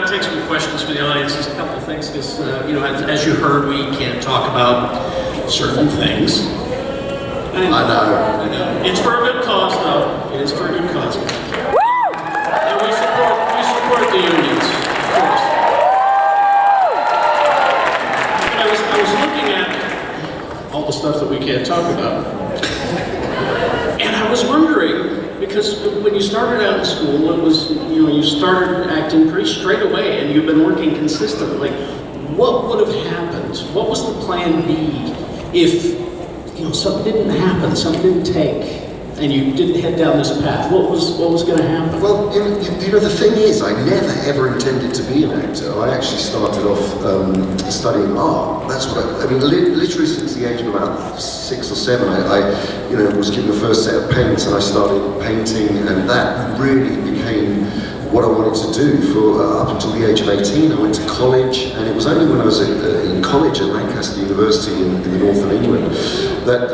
to take some questions from the audience. Just a couple of things, because as you heard, we can't talk about certain things. I know. It's for a good cause, though. It is for a good cause. And we support the unions, of course. But I was looking at all the stuff that we can't talk about, and I was wondering, because when you started out in school, it was, you started acting pretty straight away, and you've been working consistently. What would have happened? What was the plan B if, something didn't happen, something didn't take, and you didn't head down this path? What was going to happen? Well, the thing is, I never ever intended to be an actor. I actually started off studying art. That's what I mean, literally since the age of about 6 or 7, I was given the first set of paints, and I started painting, and that really became what I wanted to do for up until the age of 18. I went to college, and it was only when I was in college at Lancaster University in the north of England that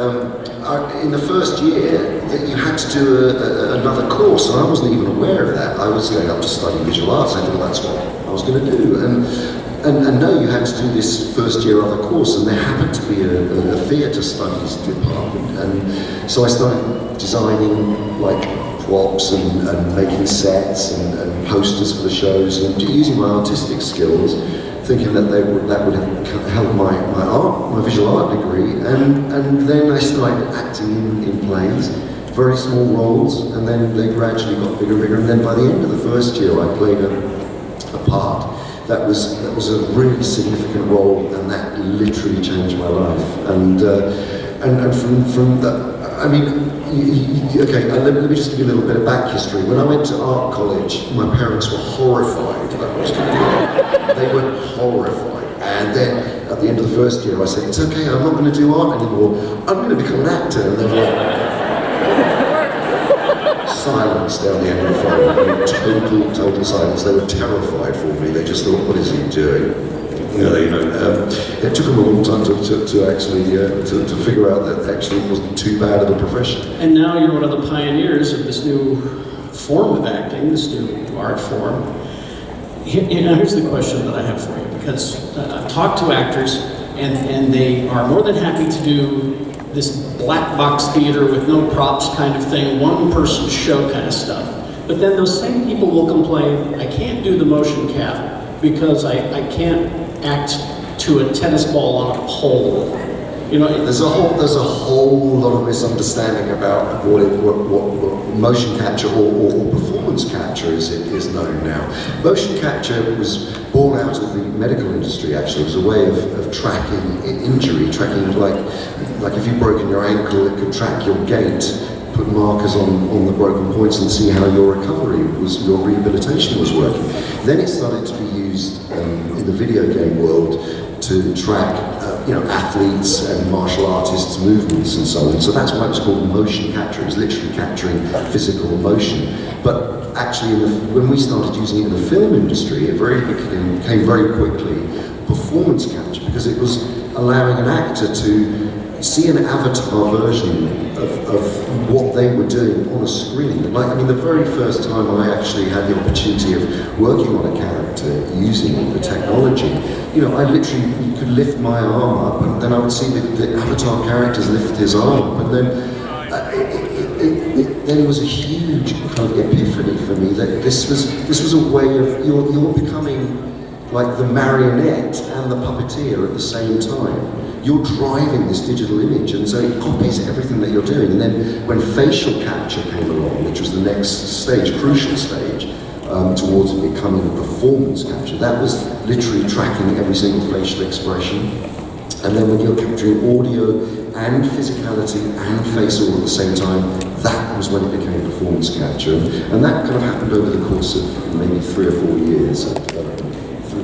in the first year that you had to do another course, and I wasn't even aware of that. I was going up to study visual arts. I thought that's what I was going to do, and no, you had to do this first year other course, and there happened to be a theatre studies department, and so I started designing props and making sets and posters for the shows, and using my artistic skills, thinking that that would help my visual art degree, and then I started acting in plays, very small roles, and then they gradually got bigger and bigger, and then by the end of the first year I played a part that was a really significant role, and that literally changed my life, and from that, I mean, okay, let me just give you a little bit of back history. When I went to art college, my parents were horrified that I was going to do art. They were horrified. And then at the end of the first year, I said, it's okay, I'm not going to do art anymore. I'm going to become an actor. And they were like, silence down the end of the phone. Total silence. They were terrified for me. They just thought, what is he doing? It took them a long time to actually to figure out that actually it wasn't too bad of a profession. And now you're one of the pioneers of this new form of acting, this new art form. Here's the question that I have for you, because I've talked to actors, and they are more than happy to do this black box theater with no props kind of thing, one-person show kind of stuff. But then those same people will complain, I can't do the motion cap because I can't act to a tennis ball on a pole. There's a whole lot of misunderstanding about what motion capture or performance capture is known now. Motion capture was born out of the medical industry. Actually, it was a way of tracking injury, tracking like if you've broken your ankle, it could track your gait, put markers on the broken points, and see how your recovery was, your rehabilitation was working. Then it started to be used in the video game world to track athletes and martial artists' movements and so on. So that's why it was called motion capture. It was literally capturing physical motion. But actually, when we started using it in the film industry, it became very quickly performance capture, because it was allowing an actor to see an avatar version of what they were doing on a screen. The very first time I actually had the opportunity of working on a character using the technology, I literally could lift my arm up, and then I would see the avatar characters lift his arm up, and then then it was a huge kind of epiphany for me that this was a way of you're becoming like the marionette and the puppeteer at the same time. You're driving this digital image, and so it copies everything that you're doing. And then when facial capture came along, which was the next stage, crucial stage, towards becoming a performance capture, that was literally tracking every single facial expression. And then when you're capturing audio and physicality and face all at the same time, that was when it became performance capture. And that kind of happened over the course of maybe 3 or 4 years.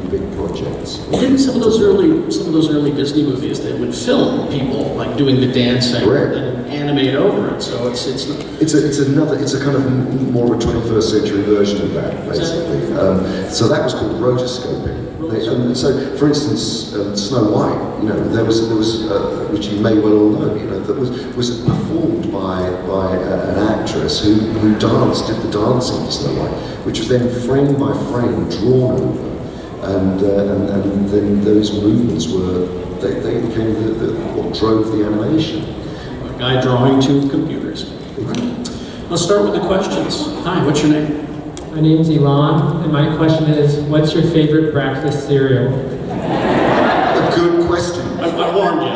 Big projects. And didn't some of those early Disney movies, they would film people like doing the dancing and animate over it? So it's a kind of more of a 21st century version of that, basically. So that was called rotoscoping. So, for instance, Snow White, there was which you may well all know, that was performed by an actress who did the dancing for Snow White, which was then frame by frame drawn over. and then those movements they became what drove the animation. A guy drawing to computers. Let's start with the questions. Hi, what's your name? My name's Elon, and my question is, what's your favorite breakfast cereal? A good question. I warned you.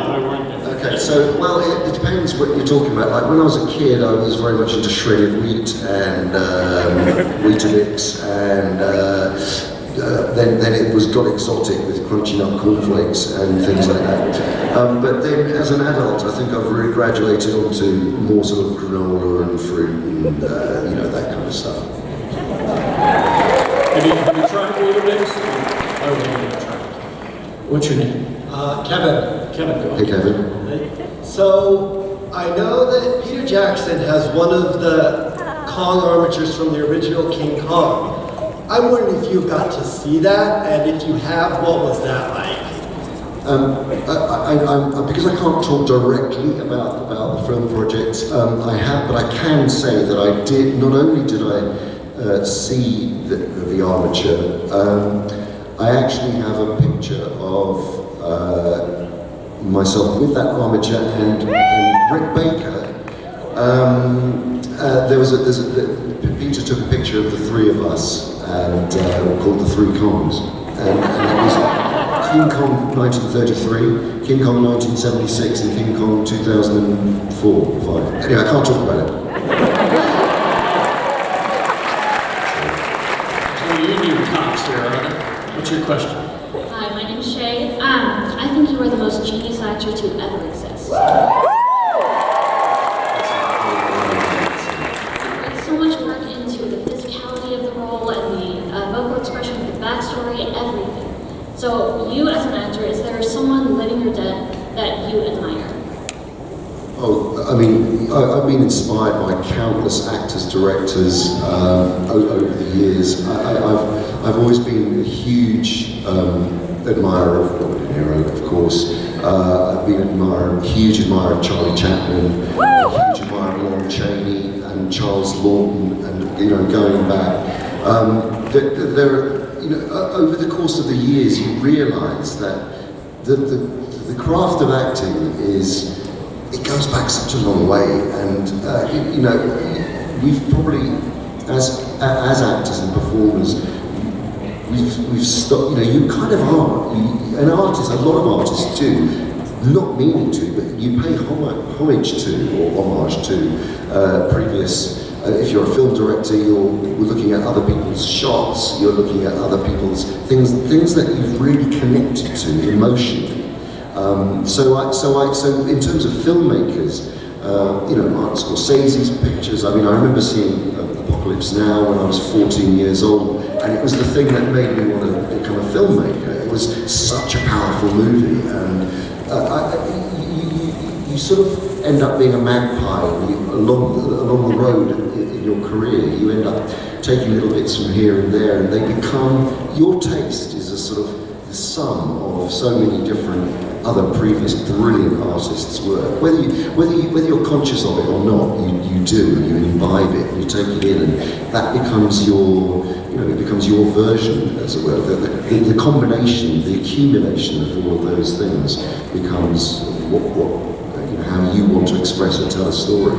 Okay, so, well, it depends what you're talking about. Like, when I was a kid, I was very much into shredded wheat and Weetabix, and then it got exotic with crunchy nut cornflakes and things like that. But then, as an adult, I think I've really graduated onto more sort of granola and fruit and, that kind of stuff. Have you tried Weetabix? Oh, yeah, what's your name? Kevin. Kevin, go Hey, ahead. Kevin. So, I know that Peter Jackson has one of the Kong armatures from the original King Kong. I'm wondering if you got to see that, and if you have, what was that like? Because I can't talk directly about the film project, I have, but I can say that I did. Not only did I see the armature, I actually have a picture of myself with that armature and Rick Baker. Peter took a picture of the three of us and called the Three Kongs, and it was King Kong 1933, King Kong 1976, and King Kong 2004-5. Anyway, I can't talk about it. So you need cops here, right? What's your question? Hi, my name's Shay. I think you are the most genius actor to ever exist. There's so much work into the physicality of the role and the vocal expression, the backstory, everything. So, you as an actor, is there someone living or dead that you admire? Oh, I mean, I've been inspired by countless actors, directors over the years. I've always been a huge admirer of Robert De Niro, of course. I've been a huge admirer of Charlie Chaplin, a huge admirer of Lon Chaney and Charles Lawton, and going back. There, over the course of the years, you realise that the craft of acting it goes back such a long way, and we've probably, as actors and performers, we've stopped. You kind of are. An artist, a lot of artists do, not meaning to, but you pay homage to or homage to previous. If you're a film director, you're looking at other people's shots. You're looking at other people's things that you've really connected to emotionally. So in terms of filmmakers, Martin Scorsese's pictures. I mean, I remember seeing Apocalypse Now when I was 14 years old, and it was the thing that made me want to become a filmmaker. It was such a powerful movie, and you sort of end up being a magpie along the road in your career. You end up taking little bits from here and there, and they become, your taste is a sort of the sum of so many different other previous brilliant artists' work. Whether you're conscious of it or not, you do. You imbibe it, you take it in, and that becomes your, it becomes your version, as it were. The combination, the accumulation of all of those things becomes how you want to express or tell a story.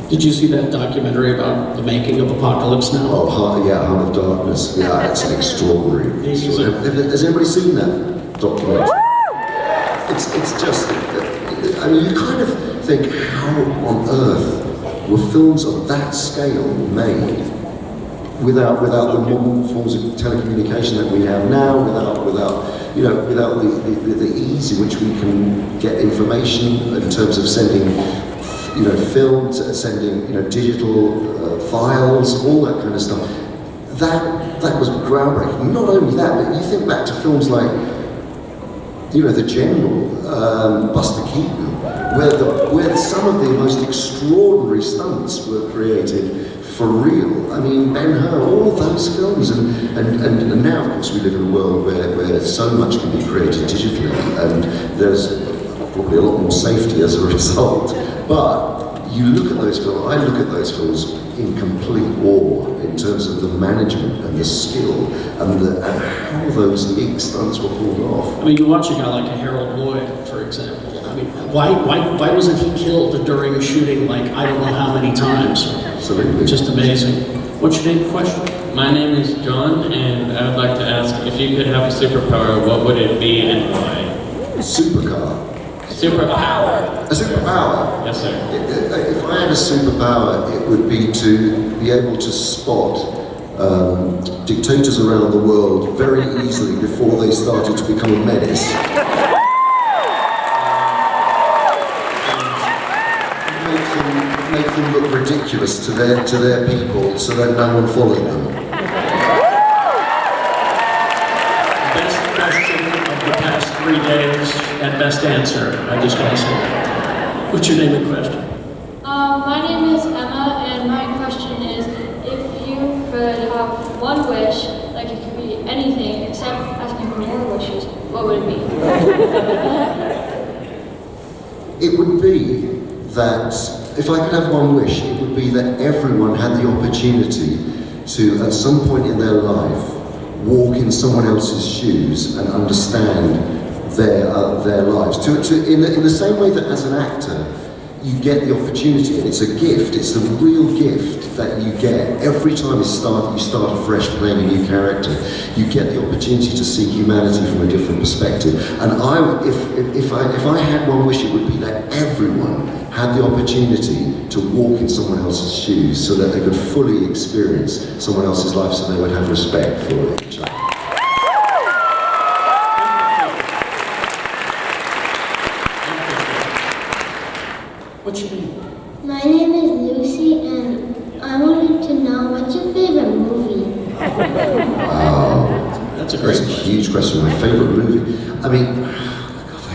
Did you see that documentary about the making of Apocalypse Now? Oh, Heart of Darkness. Yeah, it's an extraordinary. Has anybody seen that documentary? It's just, I mean, you kind of think, how on earth were films of that scale made without the modern forms of telecommunication that we have now, without the ease in which we can get information in terms of sending, films, sending, digital files, all that kind of stuff. That was groundbreaking. Not only that, but you think back to films like, The General, Buster Keaton, where some of the most extraordinary stunts were created for real. I mean, Ben-Hur, all of those films, and now, of course, we live in a world where so much can be created digitally, and there's probably a lot more safety as a result. But you look at those films, I look at those films in complete awe in terms of the management and the skill and how those big stunts were pulled off. I mean, you watch a guy like a Harold Lloyd, for example. I mean, why wasn't he killed during shooting, like, I don't know how many times? Absolutely. Just amazing. What's your name, question? My name is John, and I would like to ask, if you could have a superpower, what would it be and why? Supercar. Superpower. A superpower? Yes, sir. If I had a superpower, it would be to be able to spot dictators around the world very easily before they started to become a menace. And make them look ridiculous to their people so that no one followed them. Best question of the past 3 days and best answer. I just want to say that. What's your name and question? My name is Emma, and my question is, if you could have one wish, like it could be anything except asking for more wishes, what would it be? It would be that, if I could have one wish, it would be that everyone had the opportunity to, at some point in their life, walk in someone else's shoes and understand their lives. In the same way that as an actor, you get the opportunity, and it's a gift, it's the real gift that you get every time you start afresh playing a new character. You get the opportunity to see humanity from a different perspective. And if I had one wish, it would be that everyone had the opportunity to walk in someone else's shoes so that they could fully experience someone else's life, so they would have respect for each other. What's your name? My name is Lucy, and I wanted to know what's your favorite movie? Wow. That's a great That's a question. huge question. My favorite movie. I mean,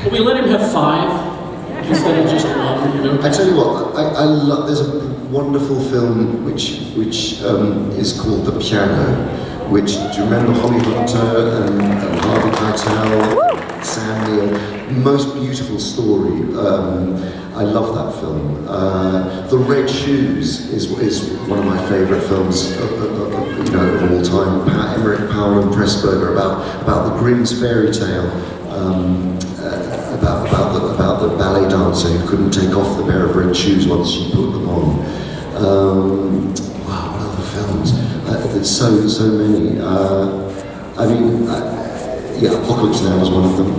Will we let him have 5 instead of just 1, you know? I tell you what, I love, there's a wonderful film which is called The Piano, which, do you remember Holly Hunter and Harvey Keitel, Sam Neill? Most beautiful story. I love that film. The Red Shoes is one of my favourite films of all time. Emmerich Powell and Pressburger about the Grimm's fairy tale. About the ballet dancer who couldn't take off the pair of red shoes once she put them on. Wow, what other films? There's so many. Apocalypse Now was one of them,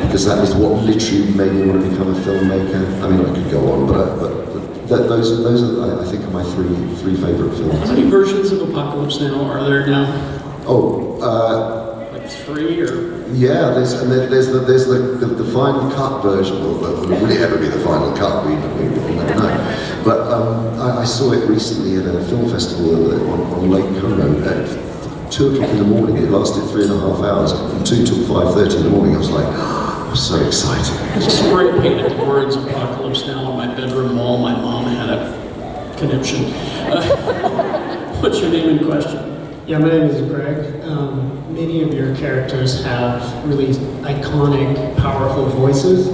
because that was what literally made me want to become a filmmaker. I mean, I could go on, but those are, I think, are my three favourite films. How many versions of Apocalypse Now are there now? Oh, Like 3 or? yeah, there's the final cut version. Well, will it ever be the final cut? We will never know. But I saw it recently at a film festival on Lake Como at 2 o'clock in the morning. It lasted 3.5 hours, from 2 till 5:30 in the morning. I was like, I was so excited. I spray painted the words Apocalypse Now on my bedroom wall. My mom had a conniption. What's your name and question? Yeah, my name is Greg. Many of your characters have really iconic, powerful voices.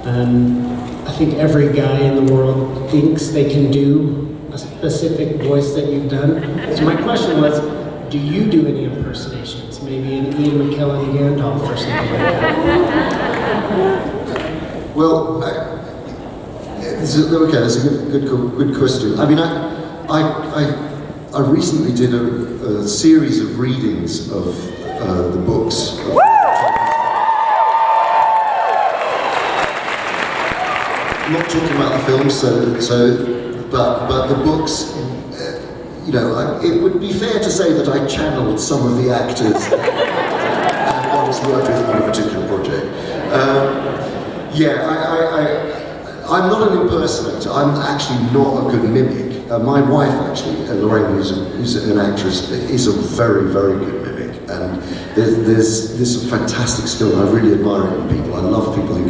I think every guy in the world thinks they can do a specific voice that you've done. So my question was, do you do any impersonations? Maybe an Ian McKellen Gandalf or something like that? Well, that's a good question. I mean, I recently did a series of readings of the books. I'm not talking about the films, but the books. It would be fair to say that I channeled some of the actors I once worked with on a particular project. I'm not an impersonator. I'm actually not a good mimic. My wife, actually, Lorraine, who's an actress, is a very, very good mimic. And there's a fantastic skill. I really admire it in people. I love people who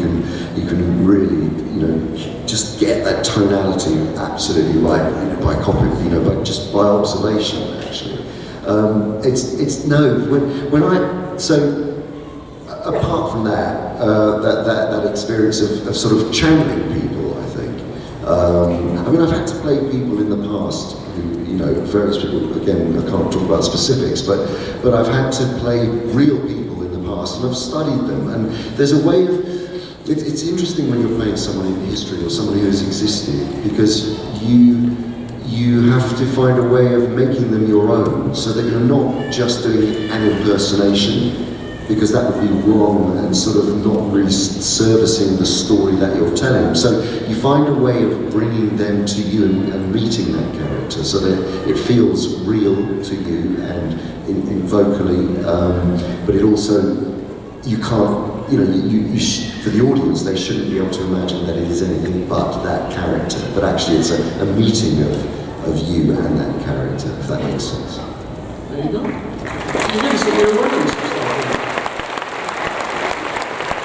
can really, just get that tonality absolutely right, by copy, by observation, actually. Apart from that experience of sort of channeling people, I think, I mean, I've had to play people in the past who, you know, various people, again, I can't talk about specifics, but I've had to play real people in the past, and I've studied them, and there's a way of, it's interesting when you're playing someone in history or someone who has existed, because you have to find a way of making them your own, so that you're not just doing an impersonation, because that would be wrong and sort of not really servicing the story that you're telling. So you find a way of bringing them to you and meeting that character, so that it feels real to you and in vocally, but it also, you can't, you know, for the audience, they shouldn't be able to imagine that it is anything but that character, but actually it's a meeting of you and that character, if that makes sense. There you go. You didn't say you were working with yourself.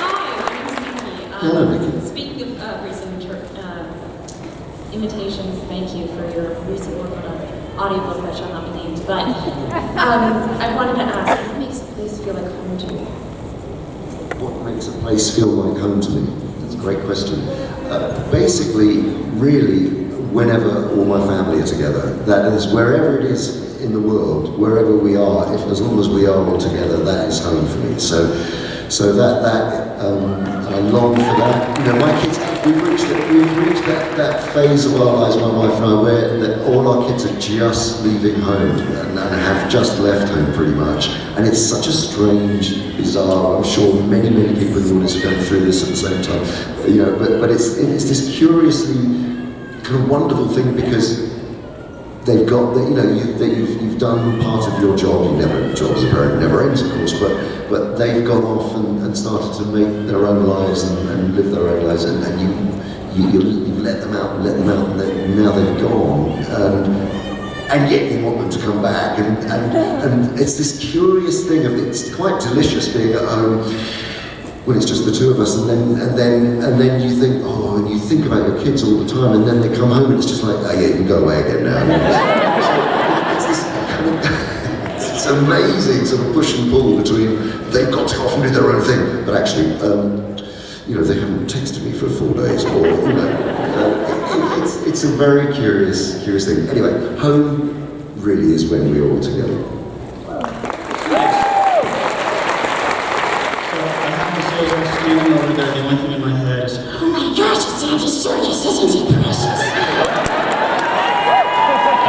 Hi, my name is Nikki. Hello, Nikki. Speaking of recent imitations, thank you for your recent work on an audiobook that shall not be named. But I wanted to ask, what makes this feel like home to you? What makes a place feel like home to me? That's a great question. Basically, really, whenever all my family are together, that is, wherever it is in the world, wherever we are, as long as we are all together, that is home for me. So that I long for that. You know, my kids, we've reached that phase of our lives, my wife and I, where all our kids are just leaving home and have just left home pretty much. And it's such a strange, bizarre, I'm sure many people in the audience are going through this at the same time. You know, but it's this curiously kind of wonderful thing, because they've got, you know, you've done part of your job. Jobs are very, never ends, of course, but they've gone off and started to make their own lives and live their own lives, and you've let them out, and now they've gone, and yet you want them to come back, and it's this curious thing of, it's quite delicious being at home when it's just the two of us, and then you think, oh, and you think about your kids all the time, and then they come home and it's just like, oh yeah, you can go away again now. It's this kind of, it's amazing sort of push and pull between, they've got to go off and do their own thing, but actually, you know, they haven't texted me for 4 days, or, you know, it's a very curious thing. Anyway, home really is when we're all together. Standing over there, the only thing in my head is, Oh my gosh, it's Andy Serkis, isn't he precious?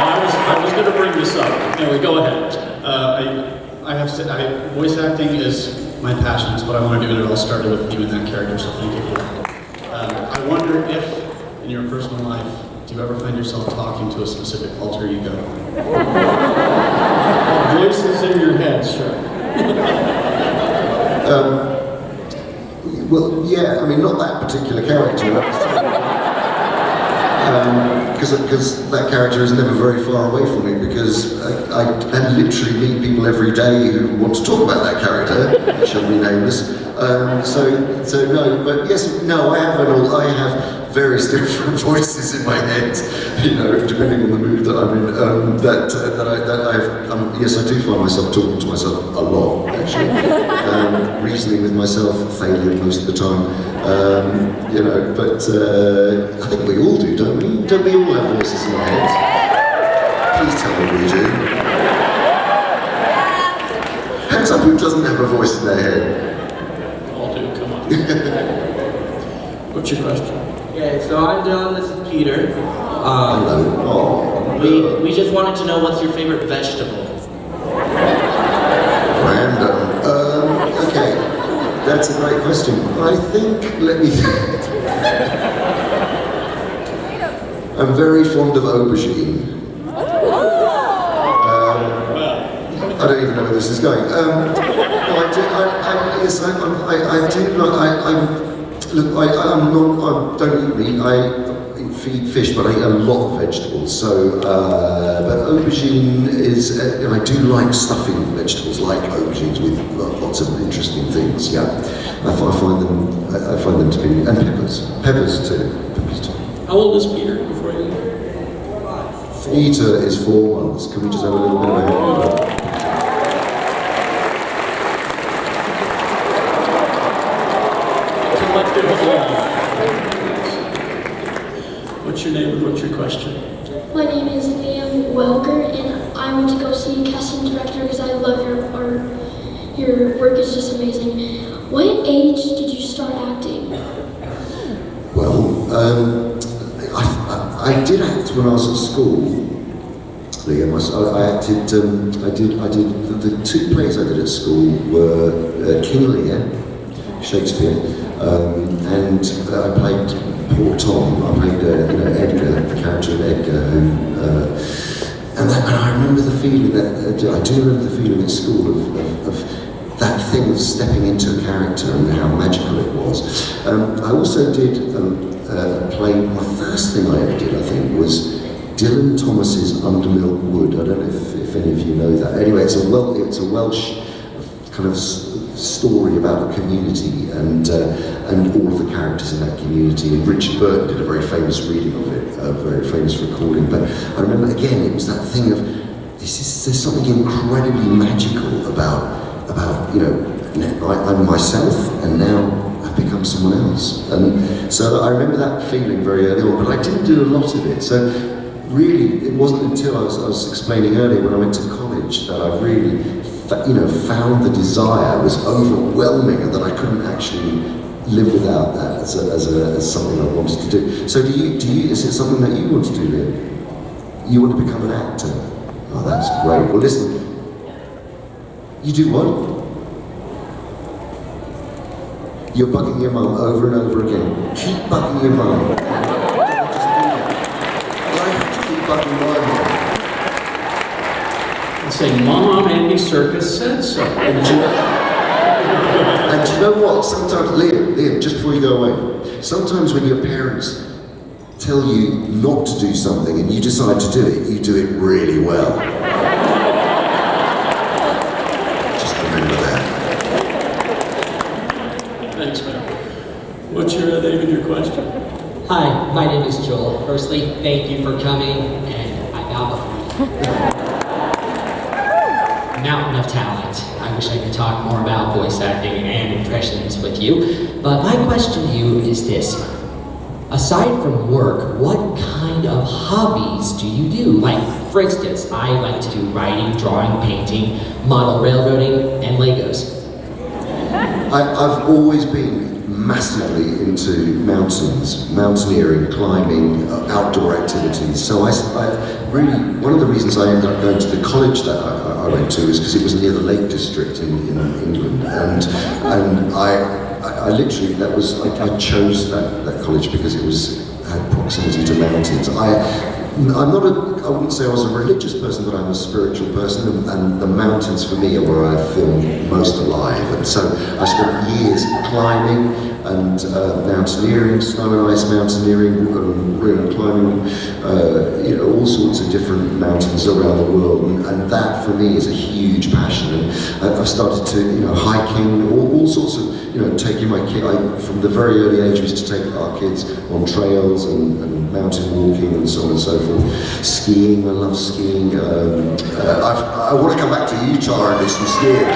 I was going to bring this up. Anyway, go ahead. I have said, voice acting is my passion. It's what I want to do, and it all started with you and that character, so thank you for that. I wonder if, in your personal life, do you ever find yourself talking to a specific alter ego? Voices in your head, sure. Well, yeah, I mean, not that particular character, because that character is never very far away from me, because I literally meet people every day who want to talk about that character, which shall be nameless. So no, but yes, no, I have various different voices in my head, you know, depending on the mood that I'm in. Yes, I do find myself talking to myself a lot, actually, reasoning with myself, failing most of the time, you know. But I think we all do, don't we? Don't we all have voices in our heads? Please tell me we do. Hands up who doesn't have a voice in their head. All do, come on. What's your question? Okay, so I'm John, this is Peter. Hello. Oh, We just wanted to know, what's your favorite vegetable? random. Okay, that's a great question. I think, let me think. I'm very fond of aubergine. I don't even know where this is going. No, I don't eat meat. I feed fish, but I eat a lot of vegetables. So, but aubergine is, and I do like stuffing vegetables, like aubergines with lots of interesting things. Yeah, I find them to be, and peppers too. How old is Peter before you? Peter is 4 months. Can we just have a little bit of a hand? What's your name and what's your question? Your work is just amazing. What age did you start acting? Well, I did act when I was at school. Liam, I acted. I did. The two plays I did at school were King Lear, Shakespeare, and I played Poor Tom. I played Edgar, the character of Edgar, and I remember the feeling that I do remember the feeling at school of that thing of stepping into a character and how magical it was. I also did play. My first thing I ever did, I think, was Dylan Thomas's Undermilk Wood. I don't know if any of you know that. Anyway, it's a Welsh kind of story about a community and all of the characters in that community. And Richard Burton did a very famous reading of it, a very famous recording. But I remember again, it was that thing of there's something incredibly magical about I'm myself, and now I've become someone else. And so I remember that feeling very early on, but I didn't do a lot of it. So really, it wasn't until I was explaining earlier when I went to college that I really, found the desire was overwhelming, and that I couldn't actually live without that as something I wanted to do. So is it something that you want to do, Liam? You want to become an actor? Oh, that's great. Well, listen, you do what? You're bugging your mum over and over again. Keep bugging your mum. Just do that. I have to keep bugging my mum. And say, Mom, Andy Serkis said so. And you know what? Sometimes, Liam, just before you go away, sometimes when your parents tell you not to do something and you decide to do it, you do it really well. Just remember that. Thanks, man. What's your name and your question? Hi, my name is Joel. Firstly, thank you for coming, and I bow before you. Mountain of talent. I wish I could talk more about voice acting and impressions with you, but my question to you is this. Aside from work, what kind of hobbies do you do? Like, for instance, I like to do writing, drawing, painting, model railroading, and Legos. I've always been massively into mountains, mountaineering, climbing, outdoor activities. So I really, one of the reasons I ended up going to the college that I went to is because it was near the Lake District in England, and I literally, I chose that college because it had proximity to mountains. I wouldn't say I was a religious person, but I'm a spiritual person, and the mountains for me are where I feel most alive. And so I spent years climbing and mountaineering, snow and ice mountaineering, climbing, all sorts of different mountains around the world, and that for me is a huge passion. And I've started to, hiking, all sorts of, taking my kid. From the very early age, we used to take our kids on trails and mountain walking and so on and so forth. Skiing, I love skiing. I want to come back to Utah and do some skiing.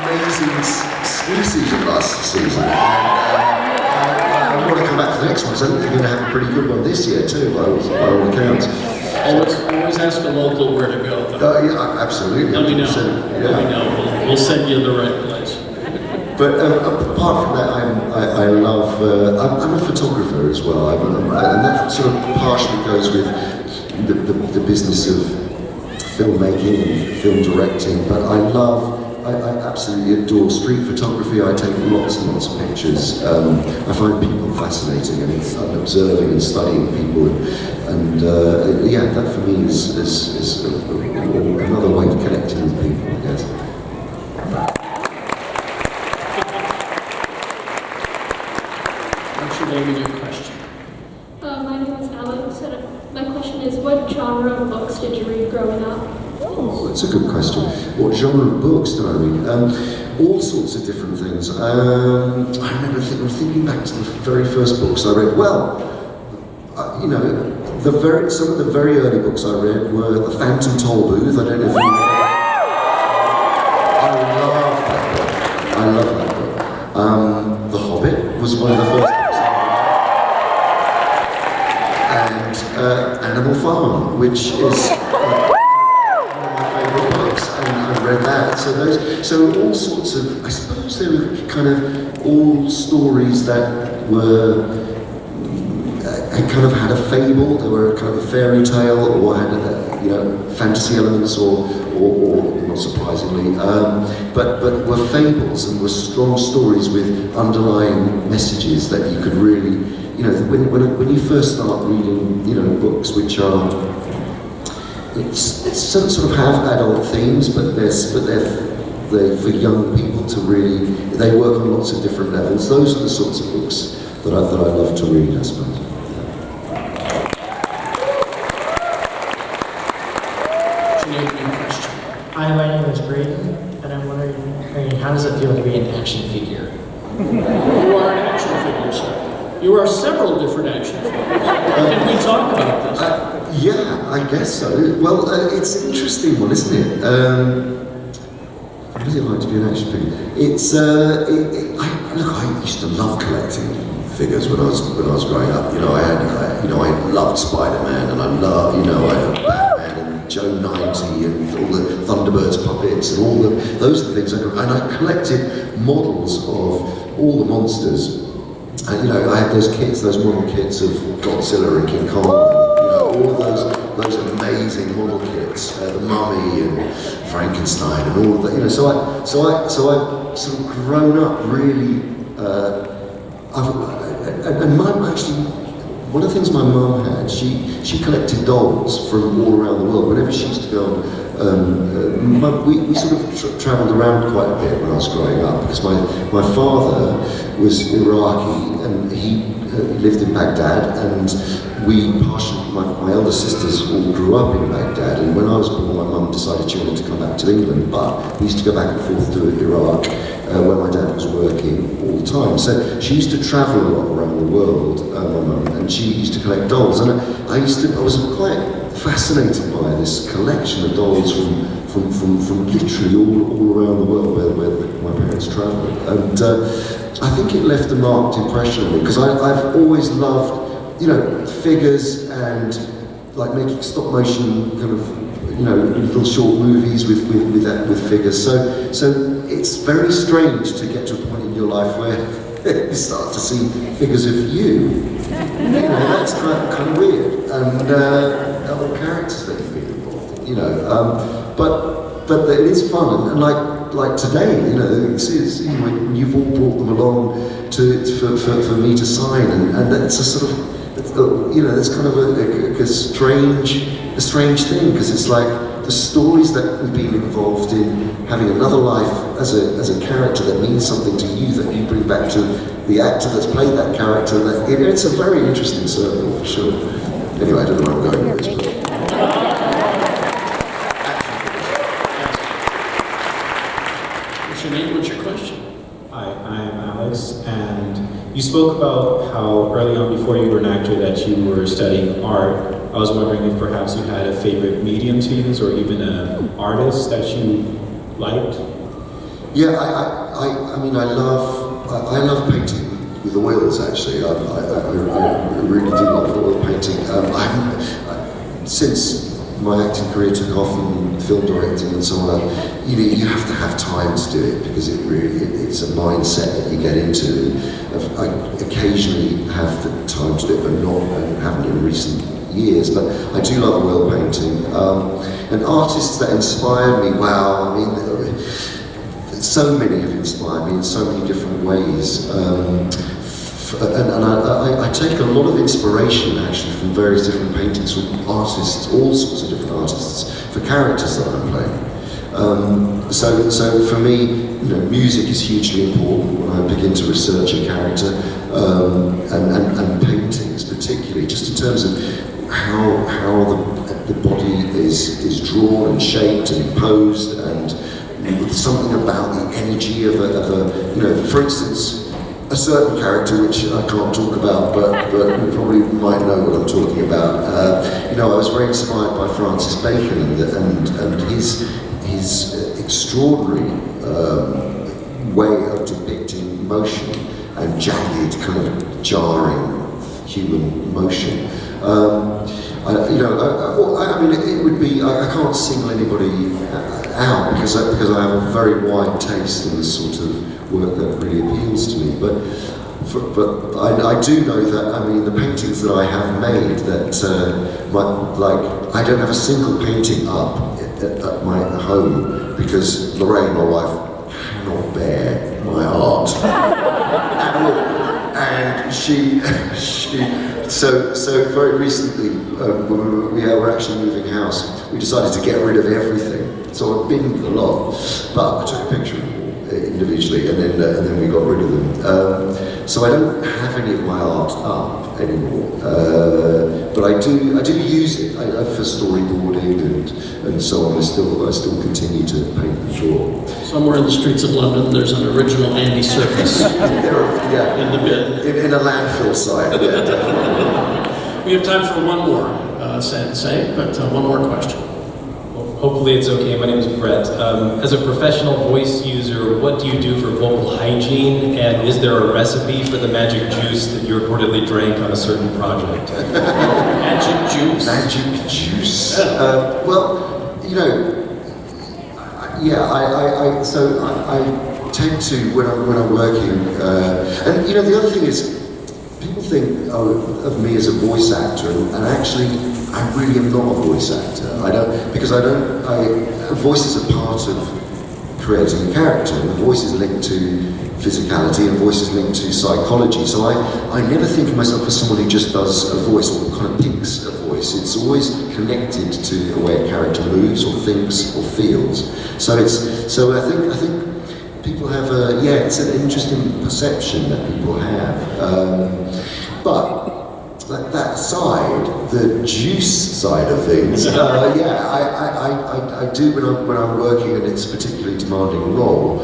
Amazing ski season last season, and I want to come back to the next one, so I think they're going to have a pretty good one this year too, by all accounts. Always ask a local where to go. Yeah, absolutely. Let me know. Yeah. Let me know. We'll send you the right place. But apart from that, I love. I'm a photographer as well, and that sort of partially goes with the business of filmmaking and film directing. But I absolutely adore street photography. I take lots and lots of pictures. I find people fascinating, and I'm observing and studying people, and that for me is another way of connecting with people, I guess. What's your name and your question? My name is Alex, and my question is, what genre of books did you read growing up? Oh, that's a good question. What genre of books did I read? All sorts of different things. I remember thinking back to the very first books I read. Well, some of the very early books I read were The Phantom Tollbooth. I don't know if you know. I love that book. The Hobbit was one of the first books I read. And Animal Farm, which is one of my favourite read that. So all sorts of, I suppose they were kind of all stories that were, kind of had a fable, they were kind of a fairy tale, or had fantasy elements, or not surprisingly, but were fables and were strong stories with underlying messages that you could really, when you first start reading, books which are, it's sort of have adult themes, but they're for young people to really, they work on lots of different levels. Those are the sorts of books that I love to read, I suppose. Hi, my name is Braden, and I'm wondering, how does it feel to be an action figure? You are an action figure, sir. You are several different action figures. Can we talk about this? Yeah, I guess so. Well, it's an interesting one, isn't it? What is it like to be an action figure? It's I used to love collecting figures when I was growing up. I loved Spider-Man, and I loved, I had Batman and Joe 90 and all the Thunderbirds puppets and all those are the things and I collected models of all the monsters. And I had those model kits of Godzilla and King Kong, and, all of those amazing model kits, the Mummy and Frankenstein and all of that. So I've sort of grown up really. And Mum actually, one of the things my mum had, she collected dolls from all around the world. Whenever she used to go, we sort of travelled around quite a bit when I was growing up, because my father was Iraqi and he lived in Baghdad, and my elder sisters all grew up in Baghdad, and when I was born, my mum decided she wanted to come back to England, but we used to go back and forth to Iraq, where my dad was working all the time. So she used to travel a lot around the world, my mum, and she used to collect dolls, and I was quite fascinated by this collection of dolls from literally all around the world where my parents travelled, and I think it left a marked impression on me, because I've always loved, figures and like making stop motion kind of, little short movies with figures. So it's very strange to get to a point in your life where you start to see figures of you. That's kind of weird, and other characters that you've been involved in. But it is fun, and like today, when you've all brought them along for me to sign, and that's a sort of, it's kind of a strange thing, because it's like the stories that we've been involved in, having another life as a character that means something to you, that you bring back to the actor that's played that character. It's a very interesting circle for sure. Anyway, I don't know where I'm going with this. What's your name? What's your question? Hi, I'm Alex, and you spoke about how early on, before you were an actor, that you were studying art. I was wondering if perhaps you had a favorite medium to use, or even an artist that you liked? Yeah, I mean, I love painting with oils, actually. I really do love oil painting. Since my acting career took off in film directing and so on, you have to have time to do it, because it's a mindset that you get into. I occasionally have the time to do it, but haven't in recent years. But I do love oil painting. And artists that inspired me, wow, I mean, so many have inspired me in so many different ways. And I take a lot of inspiration actually from various different paintings from artists, all sorts of different artists, for characters that I'm playing. So for me, music is hugely important when I begin to research a character, and paintings particularly, just in terms of how the body is drawn and shaped and posed, and something about the energy of a for instance, a certain character which I can't talk about, but you probably might know what I'm talking about. I was very inspired by Francis Bacon and his extraordinary way of depicting motion and jagged, kind of jarring human motion. I mean, it would be. I can't single anybody out because I have a very wide taste in the sort of work that really appeals to me. But I do know that, I mean, the paintings that I have made that, I don't have a single painting up at my home because Lorraine, my wife, cannot bear my art at all. And so very recently, when we were actually moving house, we decided to get rid of everything. So I binned a lot, but I took a picture of them all individually, and then we got rid of them. So I don't have any of my art up anymore, but I do use it for storyboarding and so on. I still continue to paint and draw. Somewhere in the streets of London, there's an original Andy Serkis in the bin. In a landfill site. Yeah, definitely. We have time for one more, sad to say, but one more question. Hopefully it's okay. My name is Brett. As a professional voice user, what do you do for vocal hygiene? And is there a recipe for the magic juice that you reportedly drank on a certain project? Magic juice? Magic juice. Yeah. Well, you know, I tend to, when I'm working, and you know, the other thing is, people think of me as a voice actor, and actually, I really am not a voice actor. Voice is a part of creating a character, and the voice is linked to physicality, and voice is linked to psychology. So I never think of myself as someone who just does a voice or kind of picks a voice. It's always connected to the way a character moves or thinks or feels. So I think people have it's an interesting perception that people have. But that side, the juice side of things, I do when I'm working and it's a particularly demanding role,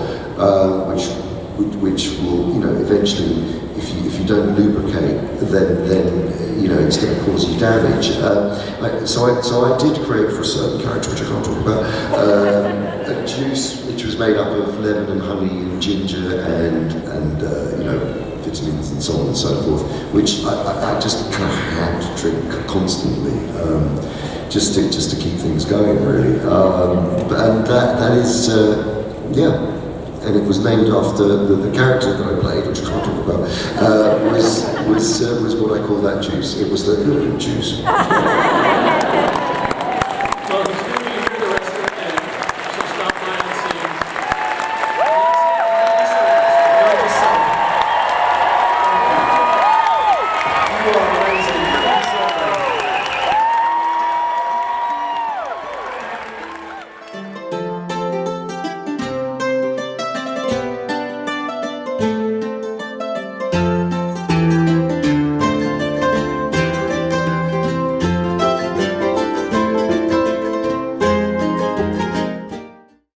which will, you know, eventually, if you don't lubricate, then you know, it's going to cause you damage. So I did create for a certain character, which I can't talk about, a juice which was made up of lemon and honey and ginger and you know, vitamins and so on and so forth, which I just kind of had to drink constantly, just to keep things going, really. And that is, and it was named after the character that I played, which I can't talk about, was what I call that juice. It was the juice.